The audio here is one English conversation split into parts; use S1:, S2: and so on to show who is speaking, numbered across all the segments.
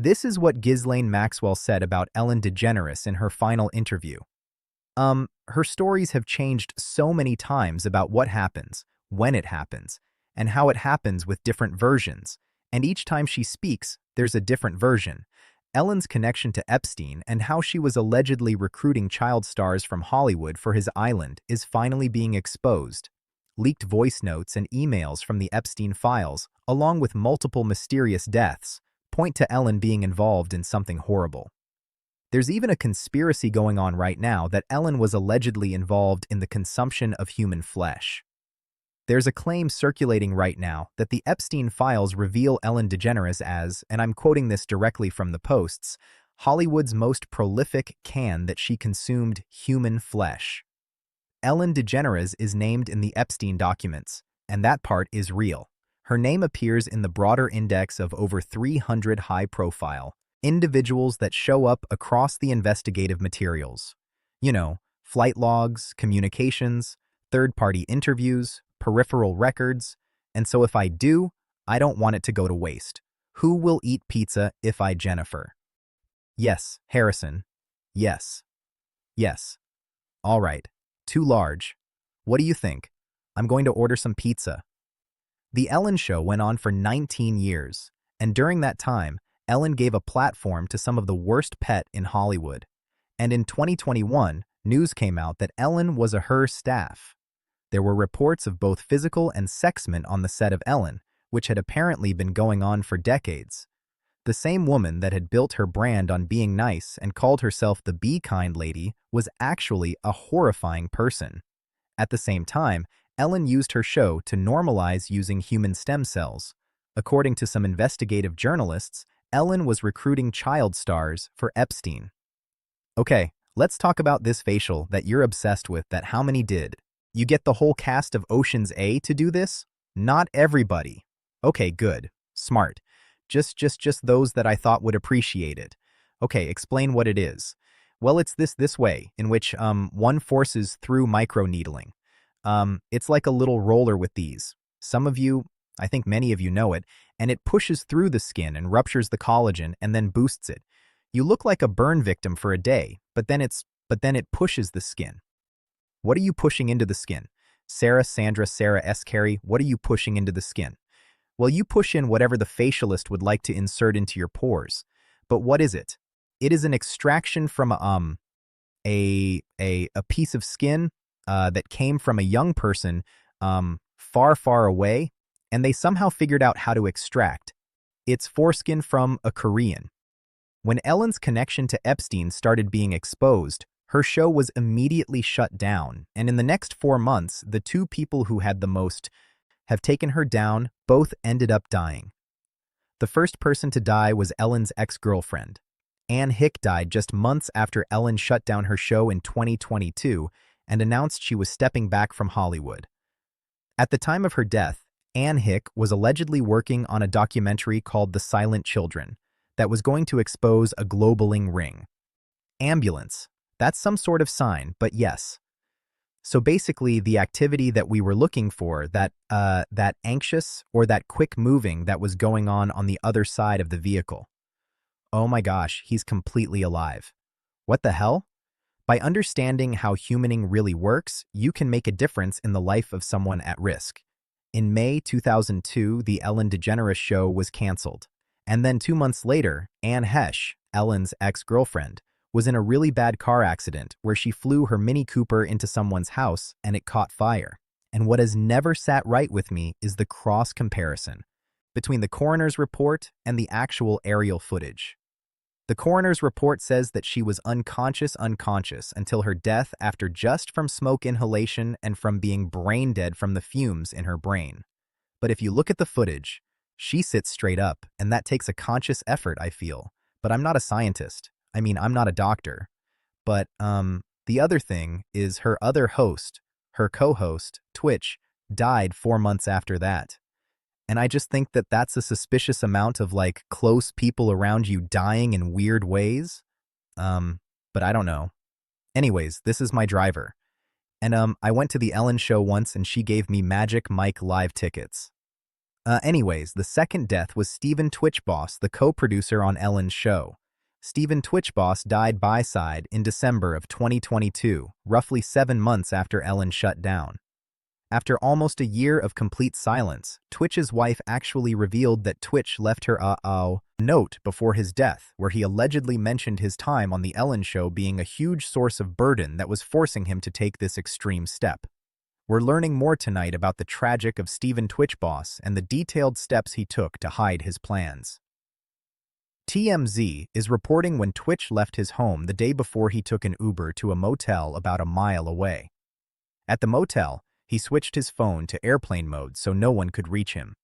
S1: This is what Ghislaine Maxwell said about Ellen DeGeneres in her final interview. Her stories have changed so many times about what happens, when it happens, and how it happens with different versions, and each time she speaks, there's a different version. Ellen's connection to Epstein and how she was allegedly recruiting child stars from Hollywood for his island is finally being exposed. Leaked voice notes and emails from the Epstein files, along with multiple mysterious deaths, point to Ellen being involved in something horrible. There's even a conspiracy going on right now that Ellen was allegedly involved in the consumption of human flesh. There's a claim circulating right now that the Epstein files reveal Ellen DeGeneres as, and I'm quoting this directly from the posts, Hollywood's most prolific can that she consumed human flesh. Ellen DeGeneres is named in the Epstein documents, and that part is real. Her name appears in the broader index of over 300 high-profile individuals that show up across the investigative materials. You know, flight logs, communications, third-party interviews, peripheral records, and so if I do, I don't want it to go to waste. Who will eat pizza if I Jennifer? Yes, Harrison. Yes. Yes. All right. Too large. What do you think? I'm going to order some pizza. The Ellen Show went on for 19 years, and during that time, Ellen gave a platform to some of the worst pet in Hollywood. And in 2021, news came out that Ellen was a her staff. There were reports of both physical and sexment on the set of Ellen, which had apparently been going on for decades. The same woman that had built her brand on being nice and called herself the Be Kind lady was actually a horrifying person. At the same time, Ellen used her show to normalize using human stem cells. According to some investigative journalists, Ellen was recruiting child stars for Epstein. Okay, let's talk about this facial that you're obsessed with that how many did. You get the whole cast of Ocean's A to do this? Not everybody. Okay, good. Smart. Just those that I thought would appreciate it. Okay, explain what it is. Well, it's this way, in which one forces through microneedling. It's like a little roller with these. Some of you, I think many of you know it, and it pushes through the skin and ruptures the collagen and then boosts it. You look like a burn victim for a day, but then it pushes the skin. What are you pushing into the skin? Sarah S. Carey, what are you pushing into the skin? Well, you push in whatever the facialist would like to insert into your pores. But what is it? It is an extraction from a piece of skin that came from a young person far, far away, and they somehow figured out how to extract. It's foreskin from a Korean. When Ellen's connection to Epstein started being exposed, her show was immediately shut down, and in the next 4 months, the two people who had the most have taken her down both ended up dying. The first person to die was Ellen's ex-girlfriend. Anne Heche died just months after Ellen shut down her show in 2022 and announced she was stepping back from Hollywood. At the time of her death, Anne Heche was allegedly working on a documentary called The Silent Children that was going to expose a globaling ring. Ambulance. That's some sort of sign, but yes. So basically, the activity that we were looking for, that anxious or that quick moving that was going on the other side of the vehicle. Oh my gosh, he's completely alive. What the hell? By understanding how humaning really works, you can make a difference in the life of someone at risk. In May 2002, the Ellen DeGeneres show was canceled. And then 2 months later, Anne Heche, Ellen's ex-girlfriend, was in a really bad car accident where she flew her Mini Cooper into someone's house and it caught fire. And what has never sat right with me is the cross comparison between the coroner's report and the actual aerial footage. The coroner's report says that she was unconscious until her death after just from smoke inhalation and from being brain dead from the fumes in her brain. But if you look at the footage, she sits straight up, and that takes a conscious effort, I feel. But I'm not a scientist. I mean, I'm not a doctor. But the other thing is her other host, her co-host, Twitch, died 4 months after that. And I just think that that's a suspicious amount of like close people around you dying in weird ways. But I don't know. Anyways, this is my driver. And I went to the Ellen show once and she gave me Magic Mike live tickets. Anyways, the second death was Stephen Twitchboss, the co-producer on Ellen's show. Stephen Twitchboss died by side in December of 2022, roughly 7 months after Ellen shut down. After almost a year of complete silence, Twitch's wife actually revealed that Twitch left her a note before his death, where he allegedly mentioned his time on The Ellen Show being a huge source of burden that was forcing him to take this extreme step. We're learning more tonight about the tragic of Stephen Twitchboss and the detailed steps he took to hide his plans. TMZ is reporting when Twitch left his home the day before he took an Uber to a motel about a mile away. At the motel, he switched his phone to airplane mode so no one could reach him.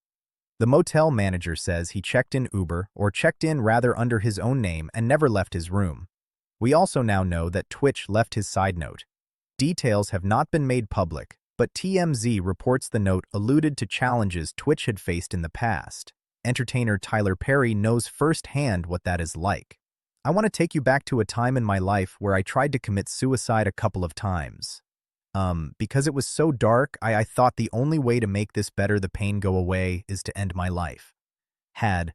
S1: The motel manager says he checked in rather under his own name and never left his room. We also now know that Twitch left his side note. Details have not been made public, but TMZ reports the note alluded to challenges Twitch had faced in the past. Entertainer Tyler Perry knows firsthand what that is like. I want to take you back to a time in my life where I tried to commit suicide a couple of times. Because it was so dark, I thought the only way to make this better, the pain go away, is to end my life. Had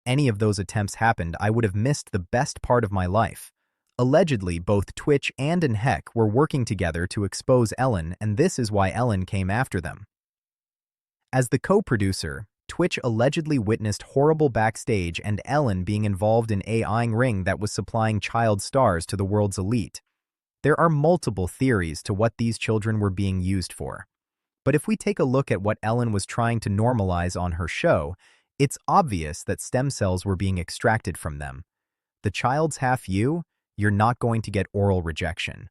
S1: any of those attempts happened, I would have missed the best part of my life. Allegedly, both Twitch and Anne Heche were working together to expose Ellen, and this is why Ellen came after them. As the co-producer, Twitch allegedly witnessed horrible backstage and Ellen being involved in a ring that was supplying child stars to the world's elite. There are multiple theories to what these children were being used for. But if we take a look at what Ellen was trying to normalize on her show, it's obvious that stem cells were being extracted from them. The child's half you, you're not going to get oral rejection.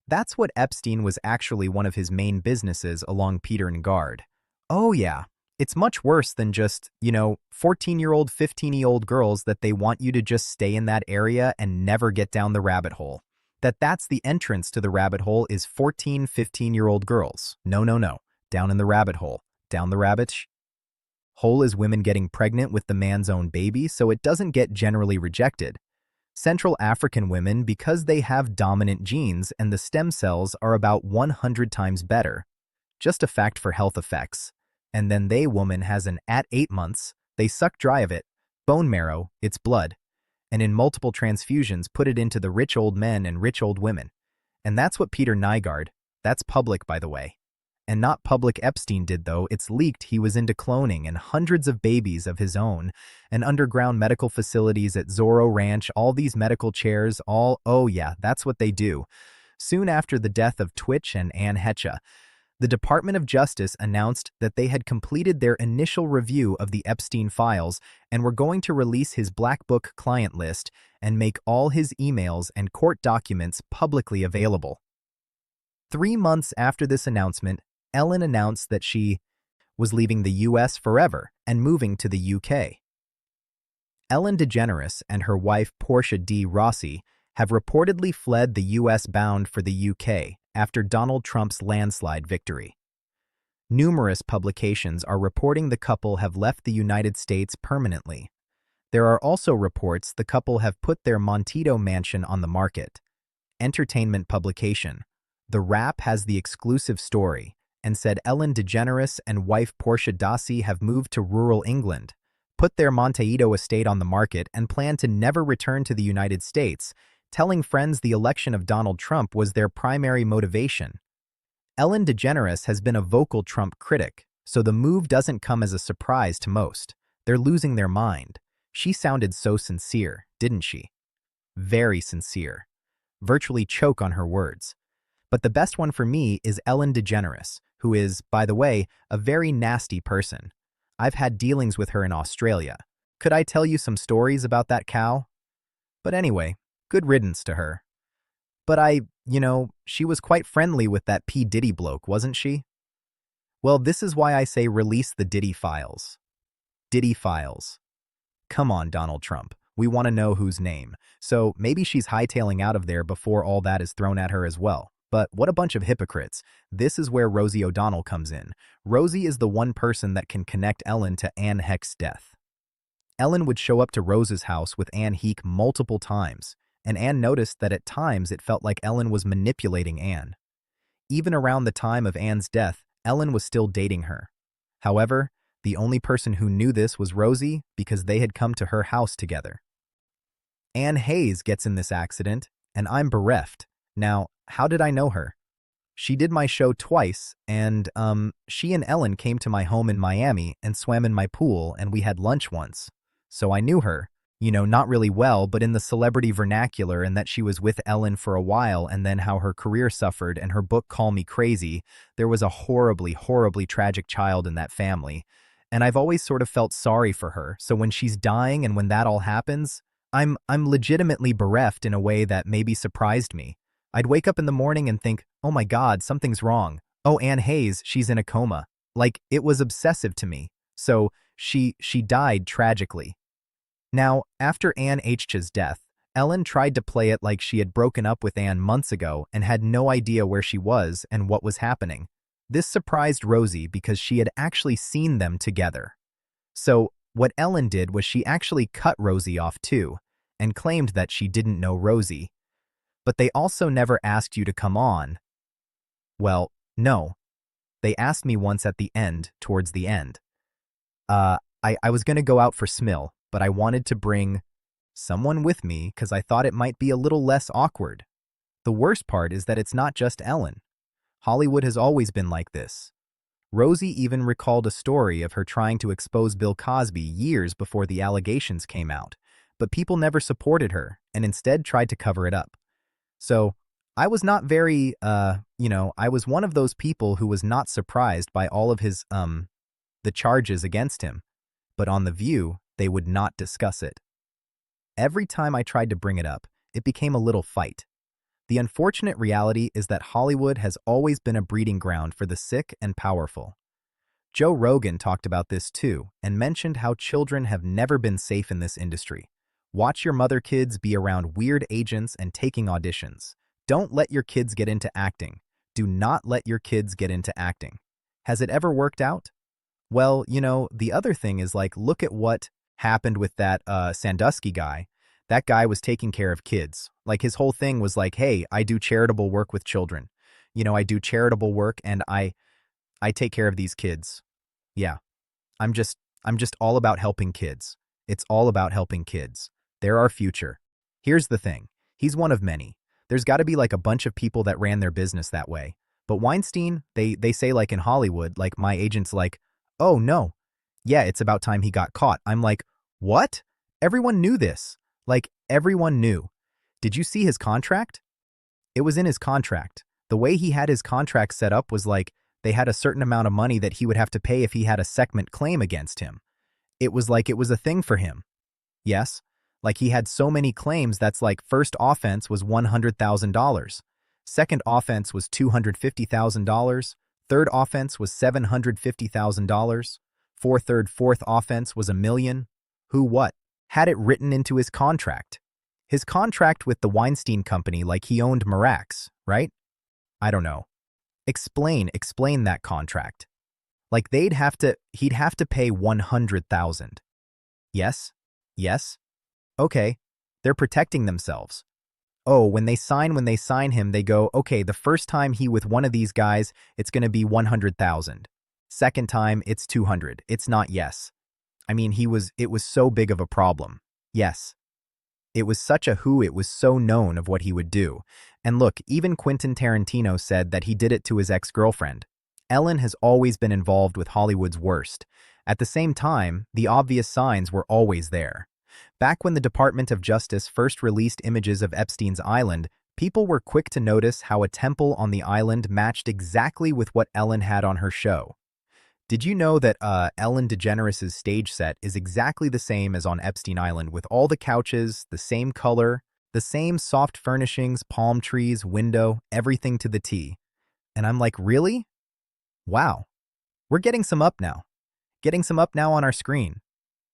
S1: That's what Epstein was actually one of his main businesses along Peter and Guard. Oh yeah, it's much worse than just, 14-year-old, 15-year-old girls that they want you to just stay in that area and never get down the rabbit hole. That's the entrance to the rabbit hole is 14, 15-year-old girls. No. Down in the rabbit hole. Down the rabbit hole is women getting pregnant with the man's own baby, so it doesn't get generally rejected. Central African women, because they have dominant genes and the stem cells are about 100 times better. Just a fact for health effects. And then woman has at 8 months, they suck dry of it, bone marrow, its blood, and in multiple transfusions put it into the rich old men and rich old women. And that's what Peter Nygard, that's public by the way. And not public Epstein did though, it's leaked he was into cloning and hundreds of babies of his own, and underground medical facilities at Zorro Ranch, all these medical chairs, oh yeah, that's what they do. Soon after the death of Twitch and Anne Heche, the Department of Justice announced that they had completed their initial review of the Epstein files and were going to release his Black Book client list and make all his emails and court documents publicly available. 3 months after this announcement, Ellen announced that she was leaving the US forever and moving to the UK. Ellen DeGeneres and her wife Portia D. Rossi have reportedly fled the US bound for the UK after Donald Trump's landslide victory. Numerous publications are reporting the couple have left the United States permanently. There are also reports the couple have put their Montito mansion on the market. Entertainment publication The Wrap has the exclusive story and said Ellen DeGeneres and wife Portia Dossi have moved to rural England, put their Montito estate on the market, and plan to never return to the United States, telling friends the election of Donald Trump was their primary motivation. Ellen DeGeneres has been a vocal Trump critic, so the move doesn't come as a surprise to most. They're losing their mind. She sounded so sincere, didn't she? Very sincere. Virtually choke on her words. But the best one for me is Ellen DeGeneres, who is, by the way, a very nasty person. I've had dealings with her in Australia. Could I tell you some stories about that cow? But anyway, good riddance to her. But she was quite friendly with that P. Diddy bloke, wasn't she? Well, this is why I say release the Diddy files. Diddy files. Come on, Donald Trump. We want to know whose name. So maybe she's hightailing out of there before all that is thrown at her as well. But what a bunch of hypocrites. This is where Rosie O'Donnell comes in. Rosie is the one person that can connect Ellen to Anne Heche's death. Ellen would show up to Rose's house with Anne Heche multiple times, and Anne noticed that at times it felt like Ellen was manipulating Anne. Even around the time of Anne's death, Ellen was still dating her. However, The only person who knew this was Rosie because they had come to her house together. Anne Hayes gets in this accident, and I'm bereft. Now, how did I know her? She did my show twice, and, she and Ellen came to my home in Miami and swam in my pool, and we had lunch once. So I knew her. Not really well, but in the celebrity vernacular, and that she was with Ellen for a while, and then how her career suffered, and her book Call Me Crazy. There was a horribly, horribly tragic child in that family. And I've always sort of felt sorry for her, so when she's dying and when that all happens, I'm legitimately bereft in a way that maybe surprised me. I'd wake up in the morning and think, oh my God, something's wrong. Oh, Anne Hayes, she's in a coma. Like, it was obsessive to me. So, she died tragically. Now, after Anne Heche's death, Ellen tried to play it like she had broken up with Anne months ago and had no idea where she was and what was happening. This surprised Rosie because she had actually seen them together. So, what Ellen did was she actually cut Rosie off too, and claimed that she didn't know Rosie. But they also never asked you to come on. Well, no. They asked me once at the end, towards the end. I was going to go out for Smill, but I wanted to bring someone with me because I thought it might be a little less awkward. The worst part is that it's not just Ellen. Hollywood has always been like this. Rosie even recalled a story of her trying to expose Bill Cosby years before the allegations came out, but people never supported her and instead tried to cover it up. So, I was not very, I was one of those people who was not surprised by all of his, the charges against him. But on The View, they would not discuss it. Every time I tried to bring it up, it became a little fight. The unfortunate reality is that Hollywood has always been a breeding ground for the sick and powerful. Joe Rogan talked about this too and mentioned how children have never been safe in this industry. Watch your mother kids be around weird agents and taking auditions. Don't let your kids get into acting. Do not let your kids get into acting. Has it ever worked out? Well, the other thing is look at what happened with that Sandusky guy. That guy was taking care of kids. His whole thing was hey, I do charitable work with children. I do charitable work and I take care of these kids. Yeah, I'm just all about helping kids. It's all about helping kids. They're our future. Here's the thing. He's one of many. There's got to be a bunch of people that ran their business that way. But Weinstein, they say in Hollywood, my agent's oh no. Yeah, it's about time he got caught. I'm what? Everyone knew this. Everyone knew. Did you see his contract? It was in his contract. The way he had his contract set up was they had a certain amount of money that he would have to pay if he had a second claim against him. It was it was a thing for him. Yes, he had so many claims that's first offense was $100,000. Second offense was $250,000. Third offense was $750,000. Fourth offense was $1 million. Who what? Had it written into his contract. His contract with the Weinstein Company he owned Marax, right? I don't know. Explain that contract. He'd have to pay $100,000. Yes? Yes? Okay. They're protecting themselves. Oh, when they sign him, they go, okay, the first time he with one of these guys, it's going to be 100,000. Second time, it's 200. It's not yes. I mean, it was so big of a problem. Yes. It was such a who, it was so known of what he would do. And look, even Quentin Tarantino said that he did it to his ex-girlfriend. Ellen has always been involved with Hollywood's worst. At the same time, the obvious signs were always there. Back when the Department of Justice first released images of Epstein's island, people were quick to notice how a temple on the island matched exactly with what Ellen had on her show. Did you know that Ellen DeGeneres' stage set is exactly the same as on Epstein Island with all the couches, the same color, the same soft furnishings, palm trees, window, everything to the T? And I'm really? Wow. We're getting some up now. Getting some up now on our screen.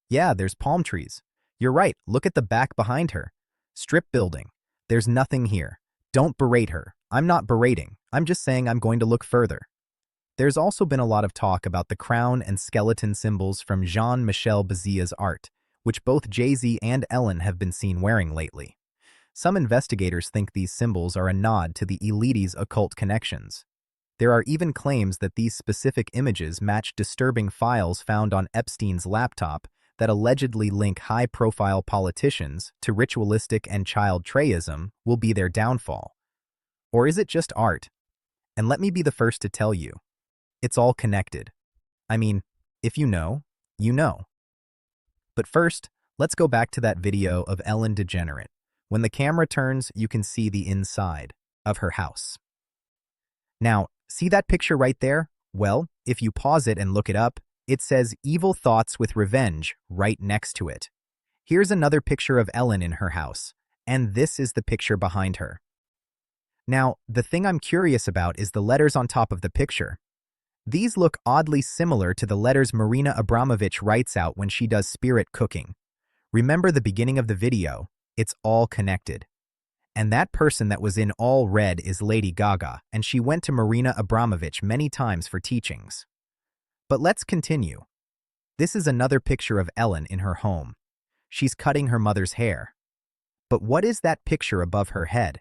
S1: Yeah, there's palm trees. You're right, look at the back behind her. Strip building. There's nothing here. Don't berate her. I'm not berating. I'm just saying I'm going to look further. There's also been a lot of talk about the crown and skeleton symbols from Jean-Michel Bazia's art, which both Jay-Z and Ellen have been seen wearing lately. Some investigators think these symbols are a nod to the elite's occult connections. There are even claims that these specific images match disturbing files found on Epstein's laptop that allegedly link high-profile politicians to ritualistic and child trayism will be their downfall. Or is it just art? And let me be the first to tell you, it's all connected. I mean, if you know, you know. But first, let's go back to that video of Ellen DeGeneres. When the camera turns, you can see the inside of her house. Now, see that picture right there? Well, if you pause it and look it up, it says "Evil Thoughts with Revenge" right next to it. Here's another picture of Ellen in her house, and this is the picture behind her. Now, the thing I'm curious about is the letters on top of the picture. These look oddly similar to the letters Marina Abramovich writes out when she does spirit cooking. Remember the beginning of the video? It's all connected. And that person that was in all red is Lady Gaga, and she went to Marina Abramovich many times for teachings. But let's continue. This is another picture of Ellen in her home. She's cutting her mother's hair. But what is that picture above her head?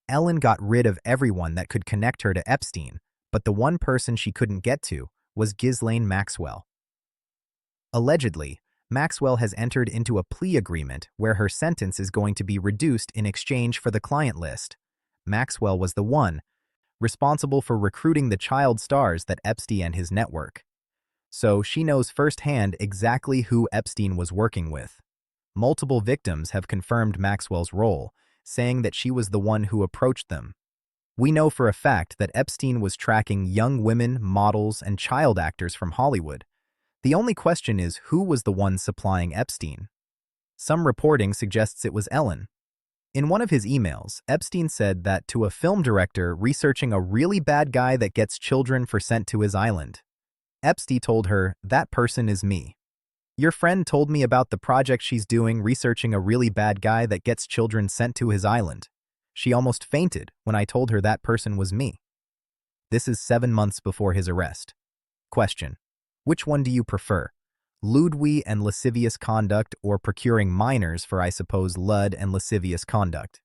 S1: Ellen got rid of everyone that could connect her to Epstein, but the one person she couldn't get to was Ghislaine Maxwell. Allegedly, Maxwell has entered into a plea agreement where her sentence is going to be reduced in exchange for the client list. Maxwell was the one responsible for recruiting the child stars that Epstein and his network. So she knows firsthand exactly who Epstein was working with. Multiple victims have confirmed Maxwell's role, saying that she was the one who approached them. We know for a fact that Epstein was tracking young women, models, and child actors from Hollywood. The only question is who was the one supplying Epstein. Some reporting suggests it was Ellen. In one of his emails, Epstein said that to a film director researching a really bad guy that gets children for sent to his island. Epstein told her, "That person is me. Your friend told me about the project she's doing researching a really bad guy that gets children sent to his island. She almost fainted when I told her that person was me." This is 7 months before his arrest. Question: which one do you prefer? Lewdly and lascivious conduct or procuring minors for, I suppose, lewd and lascivious conduct?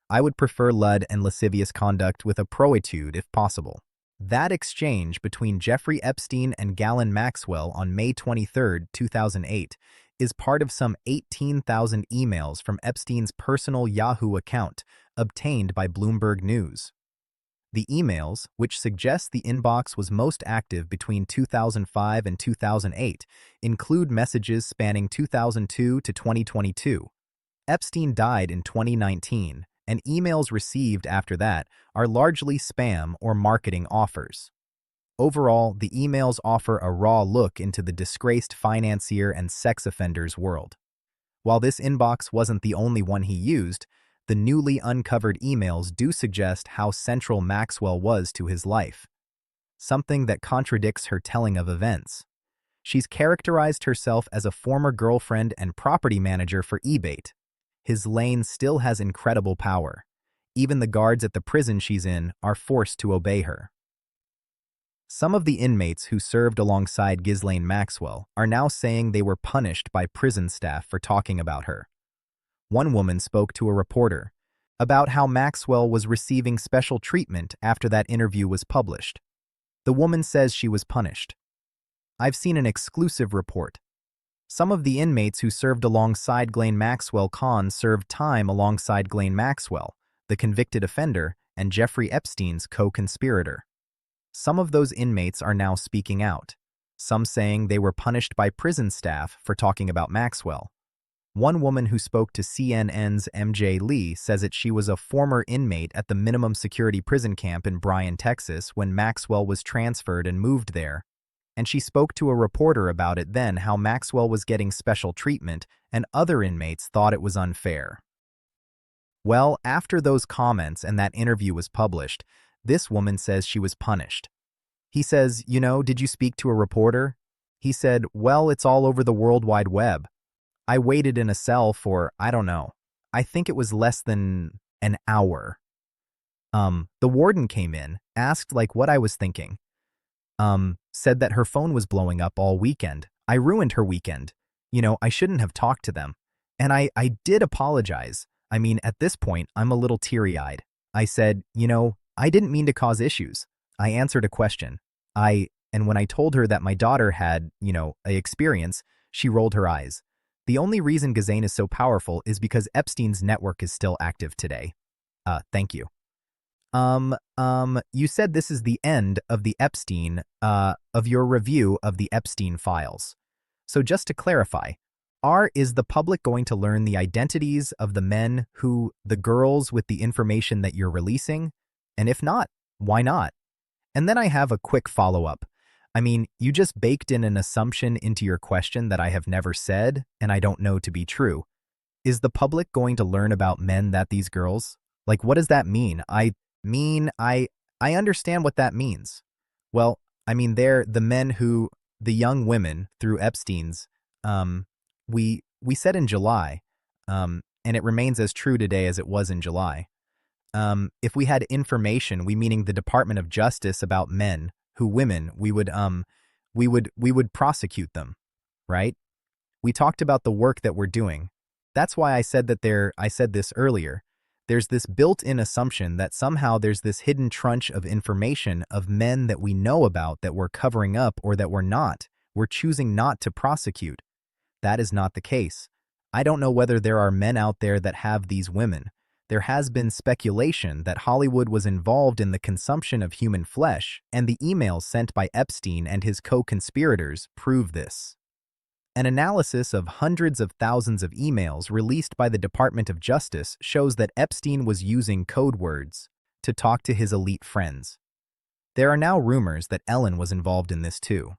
S1: I would prefer lewd and lascivious conduct with a proitude if possible. That exchange between Jeffrey Epstein and Ghislaine Maxwell on May 23, 2008, is part of some 18,000 emails from Epstein's personal Yahoo account, obtained by Bloomberg News. The emails, which suggest the inbox was most active between 2005 and 2008, include messages spanning 2002 to 2022. Epstein died in 2019, and emails received after that are largely spam or marketing offers. Overall, the emails offer a raw look into the disgraced financier and sex offender's world. While this inbox wasn't the only one he used, the newly uncovered emails do suggest how central Maxwell was to his life, something that contradicts her telling of events. She's characterized herself as a former girlfriend and property manager for eBay. His lane still has incredible power. Even the guards at the prison she's in are forced to obey her. Some of the inmates who served alongside Ghislaine Maxwell are now saying they were punished by prison staff for talking about her. One woman spoke to a reporter about how Maxwell was receiving special treatment after that interview was published. The woman says she was punished. I've seen an exclusive report. Some of the inmates who served alongside Ghislaine Maxwell served time alongside Ghislaine Maxwell, the convicted offender, and Jeffrey Epstein's co-conspirator. Some of those inmates are now speaking out, some saying they were punished by prison staff for talking about Maxwell. One woman who spoke to CNN's MJ Lee says that she was a former inmate at the minimum security prison camp in Bryan, Texas when Maxwell was transferred and moved there, and she spoke to a reporter about it then how Maxwell was getting special treatment and other inmates thought it was unfair. Well, after those comments and that interview was published, this woman says she was punished. He says, did you speak to a reporter? He said, well, it's all over the World Wide Web. I waited in a cell for, I don't know, I think it was less than an hour. The warden came in, asked what I was thinking. Said that her phone was blowing up all weekend. I ruined her weekend. I shouldn't have talked to them. And I did apologize. At this point, I'm a little teary-eyed. I said, I didn't mean to cause issues. I answered a question. And when I told her that my daughter had, a experience, she rolled her eyes. The only reason Ghislaine is so powerful is because Epstein's network is still active today. Thank you. You said this is the end of the of your review of the Epstein files. So just to clarify, is the public going to learn the identities of the girls with the information that you're releasing? And if not, why not? And then I have a quick follow-up. I mean, you just baked in an assumption into your question that I have never said, and I don't know to be true. Is the public going to learn about men that these girls? Like, what does that mean? I understand what that means. Well, I mean, they're the young women through Epstein's, we said in July, and it remains as true today as it was in July. If we had information, we meaning the Department of Justice about women, we would prosecute them, right? We talked about the work that we're doing. That's why I said this earlier. There's this built-in assumption that somehow there's this hidden tranche of information of men that we know about that we're covering up or that we're choosing not to prosecute. That is not the case. I don't know whether there are men out there that have these women. There has been speculation that Hollywood was involved in the consumption of human flesh, and the emails sent by Epstein and his co-conspirators prove this. An analysis of hundreds of thousands of emails released by the Department of Justice shows that Epstein was using code words to talk to his elite friends. There are now rumors that Ellen was involved in this too.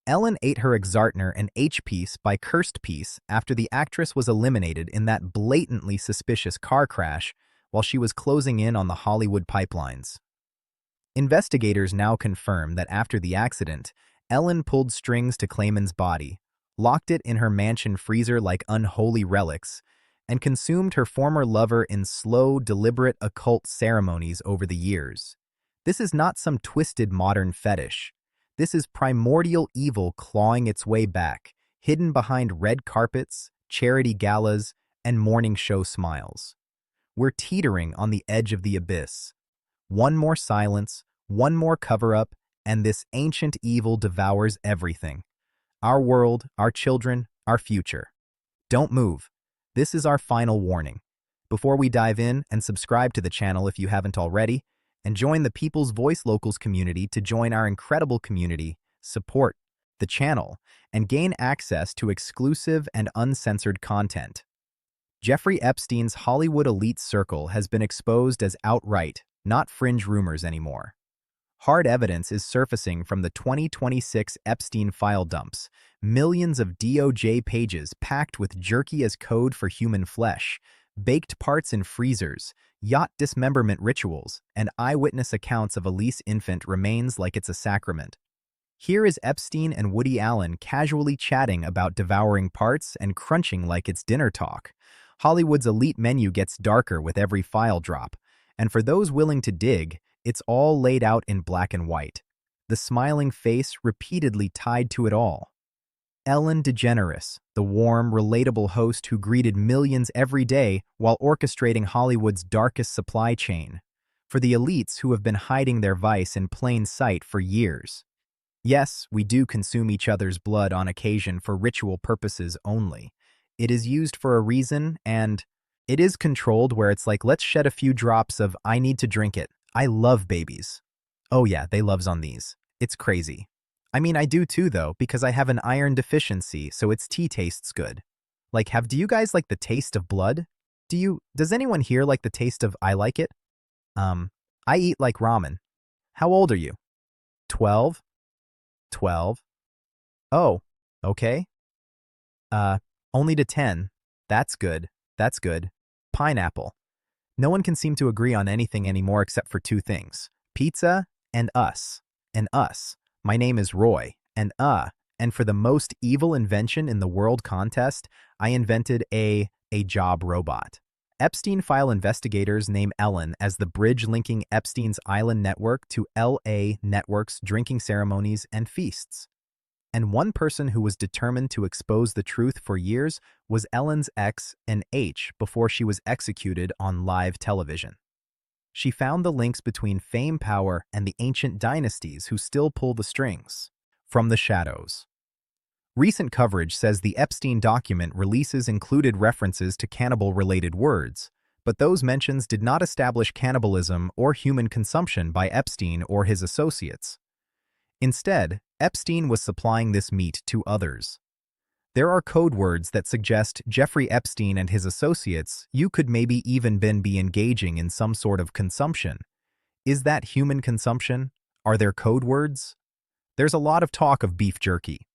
S1: Ellen ate her Exartner and H-piece by cursed piece after the actress was eliminated in that blatantly suspicious car crash while she was closing in on the Hollywood pipelines. Investigators now confirm that after the accident, Ellen pulled strings to Clayman's body, locked it in her mansion freezer like unholy relics, and consumed her former lover in slow, deliberate occult ceremonies over the years. This is not some twisted modern fetish. This is primordial evil clawing its way back, hidden behind red carpets, charity galas, and morning show smiles. We're teetering on the edge of the abyss. One more silence, one more cover-up, and this ancient evil devours everything. Our world, our children, our future. Don't move. This is our final warning. Before we dive in, and subscribe to the channel if you haven't already, and join the People's Voice Locals community to join our incredible community, support the channel, and gain access to exclusive and uncensored content. Jeffrey Epstein's Hollywood elite circle has been exposed as outright, not fringe rumors anymore. Hard evidence is surfacing from the 2026 Epstein file dumps, millions of DOJ pages packed with jerky as code for human flesh, baked parts in freezers, yacht dismemberment rituals, and eyewitness accounts of Elise infant remains like it's a sacrament. Here is Epstein and Woody Allen casually chatting about devouring parts and crunching like it's dinner talk. Hollywood's elite menu gets darker with every file drop, and for those willing to dig, it's all laid out in black and white. The smiling face repeatedly tied to it all. Ellen DeGeneres, the warm, relatable host who greeted millions every day while orchestrating Hollywood's darkest supply chain, for the elites who have been hiding their vice in plain sight for years. Yes, we do consume each other's blood on occasion for ritual purposes only. It is used for a reason, and it is controlled where it's like, let's shed a few drops of I need to drink it. I love babies. Oh yeah, they loves on these. It's crazy. I mean, I do too, though, because I have an iron deficiency, so its tea tastes good. Like, do you guys like the taste of blood? Does anyone here like the taste of I like it? I eat like ramen. How old are you? 12? 12? Oh, okay. Only to 10. That's good. That's good. Pineapple. No one can seem to agree on anything anymore except for two things. Pizza and us. And us. My name is Roy, and for the most evil invention in the world contest, I invented a job robot. Epstein file investigators name Ellen as the bridge linking Epstein's island network to LA network's drinking ceremonies and feasts. And one person who was determined to expose the truth for years was Ellen's ex, Anne Heche, before she was executed on live television. She found the links between fame, power, and the ancient dynasties who still pull the strings. From the shadows. Recent coverage says the Epstein document releases included references to cannibal-related words, but those mentions did not establish cannibalism or human consumption by Epstein or his associates. Instead, Epstein was supplying this meat to others. There are code words that suggest Jeffrey Epstein and his associates you could maybe even be engaging in some sort of consumption. Is that human consumption? Are there code words? There's a lot of talk of beef jerky.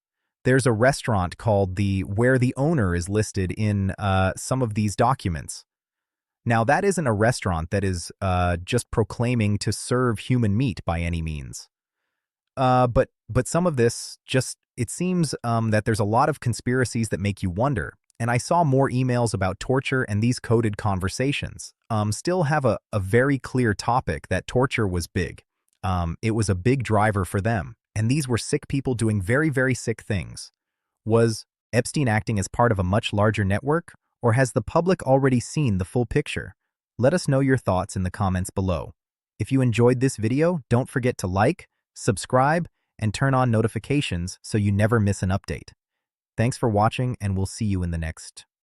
S1: There's a restaurant called where the owner is listed in some of these documents. Now, that isn't a restaurant that is just proclaiming to serve human meat by any means. But some of this it seems that there's a lot of conspiracies that make you wonder. And I saw more emails about torture, and these coded conversations still have a very clear topic that torture was big. It was a big driver for them. And these were sick people doing very, very sick things. Was Epstein acting as part of a much larger network, or has the public already seen the full picture? Let us know your thoughts in the comments below. If you enjoyed this video, don't forget to like, subscribe, and turn on notifications so you never miss an update. Thanks for watching, and we'll see you in the next.